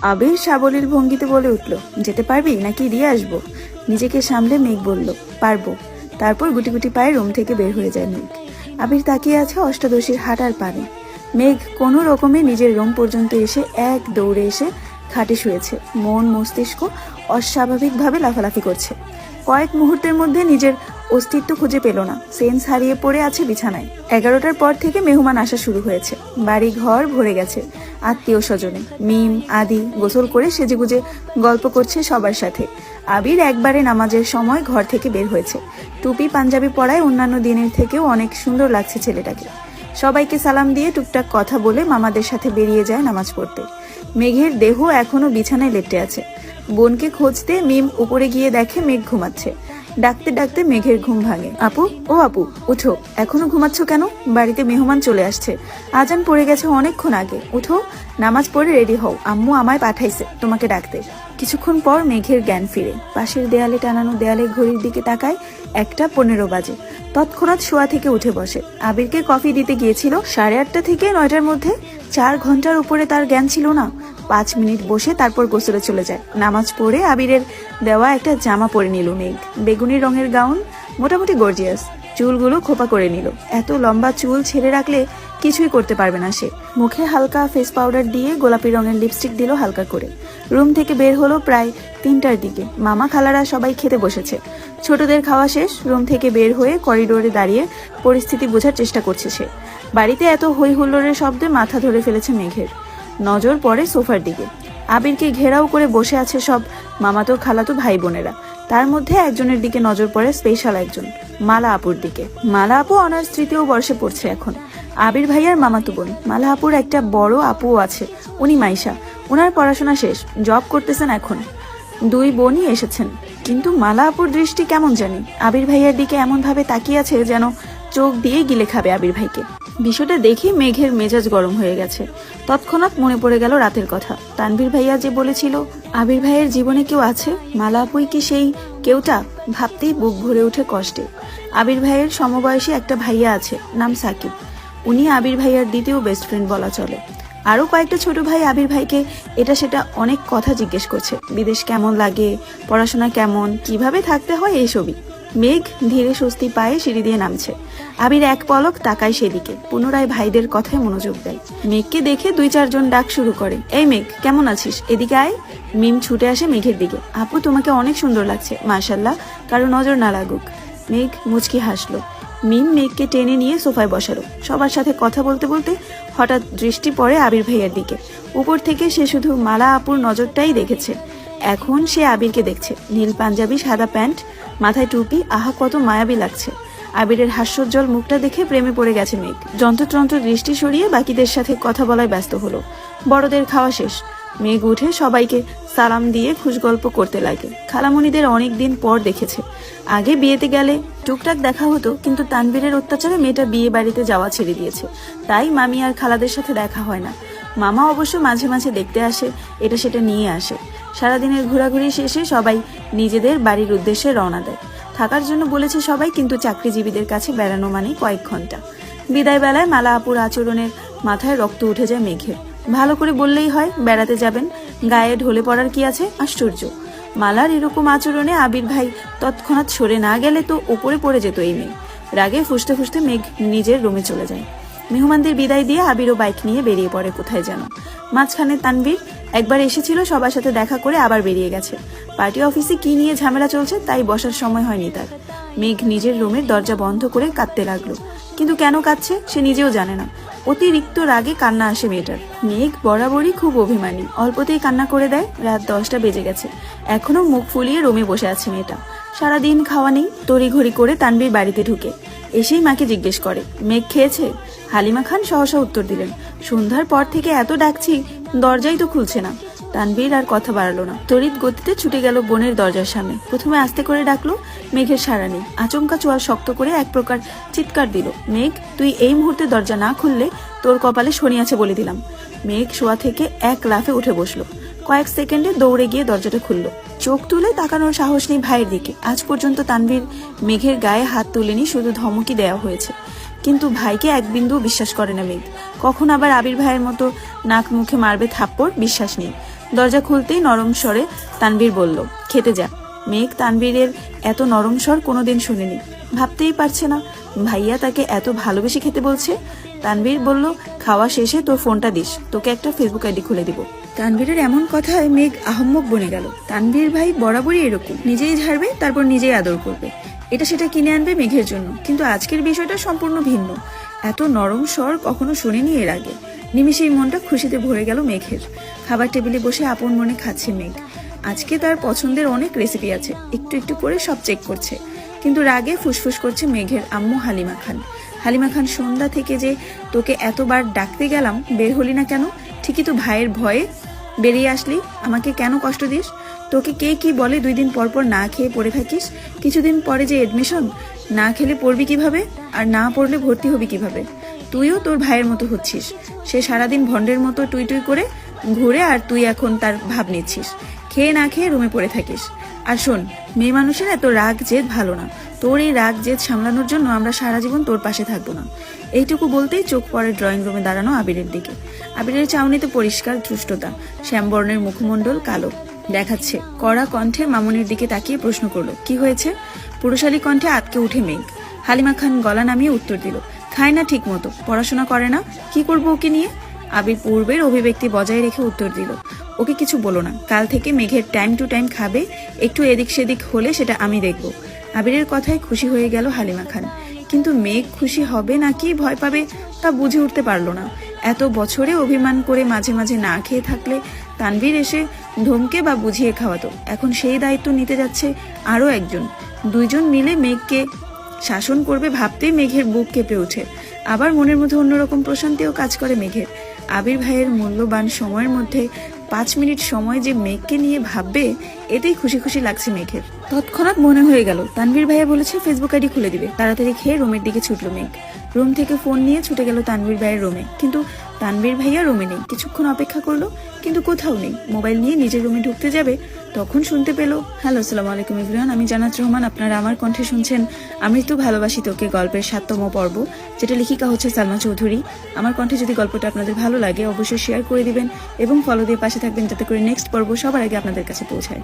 আবির সাবলীল ভঙ্গিতে বলে উঠল, যেতে পারবি নাকি দিয়ে আসবো? নিজেকে সামলে মেঘ বলল, পারবো। তারপর গুটি গুটি পায়ে রুম থেকে বের হয়ে যায় মেঘ। আবির তাকিয়ে আছে অষ্টাদশীর হাঁটার পানে। মেঘ কোনো রকমে নিজের রুম পর্যন্ত এসে এক দৌড়ে এসে খাটে শুয়েছে। মন মস্তিষ্ক অস্বাভাবিকভাবে লাফালাফি করছে। কয়েক মুহূর্তের মধ্যে নিজের অস্তিত্ব খুঁজে পেল না, সেন্স হারিয়ে পড়ে আছে বিছানায়। 11টার পর থেকে মেহমান আসা শুরু হয়েছে। বাড়ি ঘর ভরে গেছে আত্মীয় স্বজনে। মিম আদি গোসল করে সেজেগুজে গল্প করছে সবার সাথে। আবির একবারে নামাজের সময় ঘর থেকে বের হয়েছে। টুপি পাঞ্জাবি পরায় অন্যান্য দিনের থেকেও অনেক সুন্দর লাগছে ছেলেটাকে। সবাইকে সালাম দিয়ে টুকটাক কথা বলে মামাদের সাথে বেরিয়ে যায় নামাজ পড়তে। মেঘের দেহ এখনো বিছানায় লেপ্টে আছে। বোনকে খুঁজতে মিম উপরে গিয়ে দেখে মেঘ ঘুমাচ্ছে। ডাকতে ডাকতে মেঘের ঘুম ভাঙে। আপু, ও আপু, উঠো, এখনো ঘুমাচ্ছ কেন? বাড়িতে মেহমান চলে আসছে। আজান পড়ে গেছে অনেকক্ষণ আগে। উঠো, নামাজ পড়ে রেডি হও, আম্মু আমায় পাঠাইছে তোমাকে ডাকতে। কিছুক্ষণ পর মেঘের জ্ঞান ফিরে। পাশের দেয়ালে টানানো দেয়ালে ঘড়ির দিকে তাকায়, 1:15 বাজে। তৎক্ষণাৎ শোয়া থেকে উঠে বসে। আবিরকে কফি দিতে গিয়েছিল 8:30 থেকে 9টার মধ্যে। 4 ঘন্টার উপরে তার জ্ঞান ছিল না। 5 মিনিট বসে তারপর গোসলে চলে যায়। নামাজ পড়ে আবিরের দেওয়া একটা জামা পরে নিল মেঘ। বেগুনি রঙের গাউন, মোটামুটি গর্জিয়াস। চুলগুলো খোপা করে নিল। এত লম্বা চুল ছেড়ে রাখলে কিছুই করতে পারবে না সে। মুখে হালকা ফেস পাউডার দিয়ে গোলাপি রঙের লিপস্টিক দিল হালকা করে। রুম থেকে বের হলো প্রায় 3টার দিকে। মামা খালারা সবাই খেতে বসেছে। ছোটদের খাওয়া শেষ। রুম থেকে বের হয়ে করিডোরে দাঁড়িয়ে পরিস্থিতি বোঝার চেষ্টা করছে সে। বাড়িতে এত হই হুল্লোড়ের শব্দে মাথা ধরে ফেলেছে মেঘের। নজর পড়ে সোফার দিকে। আবিরকে ঘেরাও করে বসে আছে সব মামাতো খালাতো ভাই বোনেরা। তার মধ্যে একজনের দিকে নজর পড়ে, স্পেশাল একজন, মালা আপুর দিকে। মালা আপু অনার্স 3য় বর্ষে পড়ছে এখন। আবির ভাইয়ার মামাতো বোন। মালা আপুর একটা বড় আপুও আছে, উনি মাইশা। ওনার পড়াশোনা শেষ, জব করতেছেন এখন। 2 বোনই এসেছেন। কিন্তু মালা আপুর দৃষ্টি কেমন জানি আবির ভাইয়ার দিকে এমন ভাবে তাকিয়ে আছে যেন চোখ দিয়ে গিলে খাবে আবির ভাইকে। বিষয়টা দেখে মেঘের মেজাজ গরম হয়ে গেছে। তৎক্ষণাৎ মনে পড়ে গেল রাতের কথা। তানভীর ভাইয়া যে বলেছিল আবির ভাইয়ের জীবনে কেউ আছে, মালা আপুই কি সেই কেউটা? ভাবতেই বুক ভরে ওঠে কষ্টে। আবির ভাইয়ের সমবয়সী একটা ভাইয়া আছে, নাম সাকিব। উনি আবির ভাইয়ার দ্বিতীয় বেস্ট ফ্রেন্ড বলা চলে। আরো কয়েকটা ছোট ভাই আবির ভাইকে এটা সেটা অনেক কথা জিজ্ঞেস করছে। বিদেশ কেমন লাগে, পড়াশোনা কেমন, কিভাবে থাকতে হয়, এইসবই। মেঘ ধীরে স্বস্তি পায়ে সিঁড়ি দিয়ে নামছে। আবির এক পলক তাকায় সেদিকে, পুনরায় ভাইদের কথায় মনোযোগ দেয়। মেঘকে দেখে 2-4 জন ডাক শুরু করে, এই মেঘ কেমন আছিস, এদিকে আয়। মিম ছুটে আসে মেঘের দিকে। আপু তোমাকে অনেক সুন্দর লাগছে, মাশাল্লাহ, কারো নজর না লাগুক। মেঘ মুচকি হাসলো। মিম মেঘকে টেনে নিয়ে সোফায় বসালো। সবার সাথে কথা বলতে বলতে হঠাৎ দৃষ্টি পড়ে আবির ভাইয়ার দিকে। উপর থেকে সে শুধু মালা আপুর নজরটাই দেখেছে। এখন সে আবিরকে দেখছে। নীল পাঞ্জাবি, সাদা প্যান্ট, মাথায় টুপি, আহা কত মায়াবী লাগছে। আবিরের হাস্যোজ্জ্বল মুখটা দেখে প্রেমে পড়ে গেছে মেঘ। যন্ত্রতন্ত্র দৃষ্টি সরিয়ে বাকিদের সাথে কথা বলায় ব্যস্ত হলো। বড়দের খাওয়া শেষ। মেঘ উঠে সবাইকে সালাম দিয়ে খুশগল্প করতে লাগে। খালামণিদের অনেকদিন পর দেখেছে। আগে বিয়েতে গেলে টুকটাক দেখা হতো, কিন্তু তানভীরের অত্যাচারে মেয়েটা বিয়ে বাড়িতে যাওয়া ছেড়ে দিয়েছে। তাই মামি আর খালাদের সাথে দেখা হয় না। মামা অবশ্য মাঝে মাঝে দেখতে আসে, এটা সেটা নিয়ে আসে। সারাদিনের ঘোরাঘুরি শেষে সবাই নিজেদের বাড়ির উদ্দেশ্যে রওনা দেয়। থাকার জন্য বলেছে সবাই, কিন্তু চাকরিজীবীদের কাছে বেড়ানো মানে কয়েক ঘন্টা। বিদায় বেলায় মালা আপুর আচরণের মাথায় রক্ত উঠে যায় মেঘের। ভালো করে বললেই হয় বেড়াতে যাবেন, গায়ে ঢলে পড়ার কি আছে? আশ্চর্য। মালার এরকম আচরণে আবির ভাই তৎক্ষণাৎ সরে না গেলে তো উপরে পড়ে যেত এই মেয়ে। রাগে ফুসতে ফুসতে মেঘ নিজের রুমে চলে যায়। মেহমানদের বিদায় দিয়ে আবিরও বাইক নিয়ে বেরিয়ে পড়ে কোথায় যেন। মাঝখানে তানভীর একবার এসেছিল, সবার সাথে দেখা করে আবার বেরিয়ে গেছে। পার্টি অফিসে কি নিয়ে ঝামেলা চলছে তাই বসার সময় হয়নি তার। মেঘ নিজের রুমের দরজা বন্ধ করে কাঁদতে লাগলো। কিন্তু কেন কাঁদছে সে নিজেও জানে না। অতিরিক্ত রাগে কান্না আসে মেয়েটার। মেঘ বরাবরই খুব অভিমানী, অল্পতেই কান্না করে দেয়। রাত 10টা বেজে গেছে, এখনো মুখ ফুলিয়ে রুমে বসে আছে মেয়েটা। সারাদিন খাওয়া নেই। তড়িঘড়ি করে তানভীর বাড়িতে ঢুকে এসেই মাকে জিজ্ঞেস করে, মেঘ খেয়েছে? হালিমা খান সহসা উত্তর দিলেন, সন্ধ্যার পর থেকে এত ডাকছি, দরজাই তো খুলছে না। তানভীর আর কথা বাড়ালো না, তড়িৎ গতিতে ছুটে গেল বোনের দরজার সামনে। প্রথমে আস্তে করে ডাকলো, মেঘের সাড়া নেই। আচমকা চোয়াল শক্ত করে এক প্রকার চিৎকার দিল, মেঘ তুই এই মুহূর্তে দরজা না খুললে তোর কপালে শনি আছে বলে দিলাম। মেঘ শোয়া থেকে এক লাফে উঠে বসলো। কয়েক সেকেন্ডে দৌড়ে গিয়ে দরজাটা খুললো। চোখ তুলে তাকানোর সাহস নেই ভাইয়ের দিকে। আজ পর্যন্ত তানভীর মেঘের গায়ে হাত তুলেনি, শুধু ধমকি দেওয়া হয়েছে। কিন্তু ভাইকে এক বিন্দু বিশ্বাস করে না মেঘ। কখন আবার আবির ভাইয়ের মতো নাক মুখে মারবে থাপ্পড়, বিশ্বাস নেই। দরজা খুলতেই নরম স্বরে তানভীর বলল, খেতে যা। মেঘ তানভীরের এত নরম স্বর কোনোদিন শুনেনি, ভাবতেই পারছে না ভাইয়া তাকে এত ভালোবেসে খেতে বলছে। তানভীর বলল, খাওয়া শেষে তোর ফোনটা দিস, তোকে একটা ফেসবুক আইডি খুলে দিব। তানভীরের এমন কথায় মেঘ আহম্মক বনে গেল। তানভীর ভাই বরাবরই এরকম, নিজেই ঝাড়বে তারপর নিজেই আদর করবে, এটা সেটা কিনে আনবে মেঘের জন্য। কিন্তু আজকের বিষয়টা সম্পূর্ণ ভিন্ন। এত নরম স্বর কখনো শুনিনি এর আগে। নিমেষেই মনটা খুশিতে ভরে গেল মেঘের। খাবার টেবিলে বসে আপন মনে খাচ্ছে মেঘ। আজকে তার পছন্দের অনেক রেসিপি আছে, একটু একটু করে সব চেক করছে। কিন্তু রাগে ফুসফুস করছে মেঘের আম্মু হালিমা খান। হালিমা খান, সন্ধ্যা থেকে যে তোকে এতবার ডাকতে গেলাম, বের হলি না কেন? ঠিকই তো ভাইয়ের ভয়ে বেরিয়ে আসলি, আমাকে কেন কষ্ট দিস? তোকে কে কি বলে 2 দিন পর পর না খেয়ে পড়ে থাকিস? কিছুদিন পরে যে এডমিশন, না খেলে পড়বি কিভাবে? আর না পড়লে ভর্তি হবি কিভাবে? তুইও তোর ভাইয়ের মতো হচ্ছিস। সে সারাদিন ভন্ডের মতো টুই টুই করে ঘুরে, আর তুই এখন তার ভাব নিচ্ছিস। খেয়ে না খেয়ে রুমে পড়ে থাকিস। আর শোন, মেয়ে মানুষের এত রাগ জেদ ভালো না। তোর এই রাগ জেদ সামলানোর জন্য আমরা সারা জীবন তোর পাশে থাকবো না। এইটুকু বলতেই চোখ পড়ে ড্রয়িং রুমে দাঁড়ানো আবিরের দিকে। আবিরের চাউনিতে পরিষ্কার ধৃষ্টতা, শ্যামবর্ণের মুখমণ্ডল কালো দেখাচ্ছে। কড়া কণ্ঠে মামুনির দিকে তাকিয়ে প্রশ্ন করলো, কি হয়েছে? পুরুষালী কণ্ঠে আটকে উঠে মেঘ। হালিমা খান গলা নামিয়ে উত্তর দিল, খায় না ঠিক মতো, পড়াশোনা করে না, কি করবো ওকে নিয়ে? আবির পূর্বের অভিব্যক্তি বজায় রেখে উত্তর দিল, ওকে কিছু বলো না, কাল থেকে মেঘের টাইম টু টাইম খাবে, একটু এদিক সেদিক হলে সেটা আমি দেখব। আবিরের কথায় খুশি হয়ে গেল হালিমা খান। কিন্তু মেঘ খুশি হবে নাকি ভয় পাবে তা বুঝে উঠতে পারলো না। এত বছরে অভিমান করে মাঝে মাঝে না খেয়ে থাকলে তানভীর এসে ধমকে বা বুঝিয়ে খাওয়াতো, এখন সেই দায়িত্ব নিতে যাচ্ছে আরো একজন। 2 জন মিলে মেঘকে শাসন করবে ভাবতেই মেঘের বুক কেঁপে ওঠে। আবার মনের মধ্যে অন্যরকম প্রশান্তিও কাজ করে মেঘের। আবির ভাইয়ের মূল্যবান সময়ের মধ্যে 5 মিনিট সময় যে মেঘকে নিয়ে ভাববে, এতেই খুশি খুশি লাগছে মেঘের। তৎক্ষণাৎ মনে হয়ে গেল তানভীর ভাইয়া বলেছে ফেসবুক আইডি খুলে দিবে। তাড়াতাড়ি খেয়ে রুমের দিকে ছুটলো মেঘ। রুম থেকে ফোন নিয়ে ছুটে গেল তানভীর ভাইয়ের রুমে, কিন্তু তানভীর ভাইয়া রুমে নেই। কিছুক্ষণ অপেক্ষা করলো, কিন্তু কোথাও নেই। মোবাইল নিয়ে নিজের রুমে ঢুকতে যাবে, তখন শুনতে পেল, হ্যালো, আসসালামু আলাইকুম এভরিওয়ান, আমি জান্নাত রহমান, আপনারা আমার কণ্ঠে শুনছেন আমৃত্যু ভালোবাসি তোকে গল্পের 7তম পর্ব, যেটা লেখিকা হচ্ছে সালমা চৌধুরী। আমার কণ্ঠে যদি গল্পটা আপনাদের ভালো লাগে অবশ্যই শেয়ার করে দিবেন এবং ফলো দিয়ে পাশে থাকবেন, যাতে করে নেক্সট পর্ব সবার আগে আপনাদের কাছে পৌঁছায়।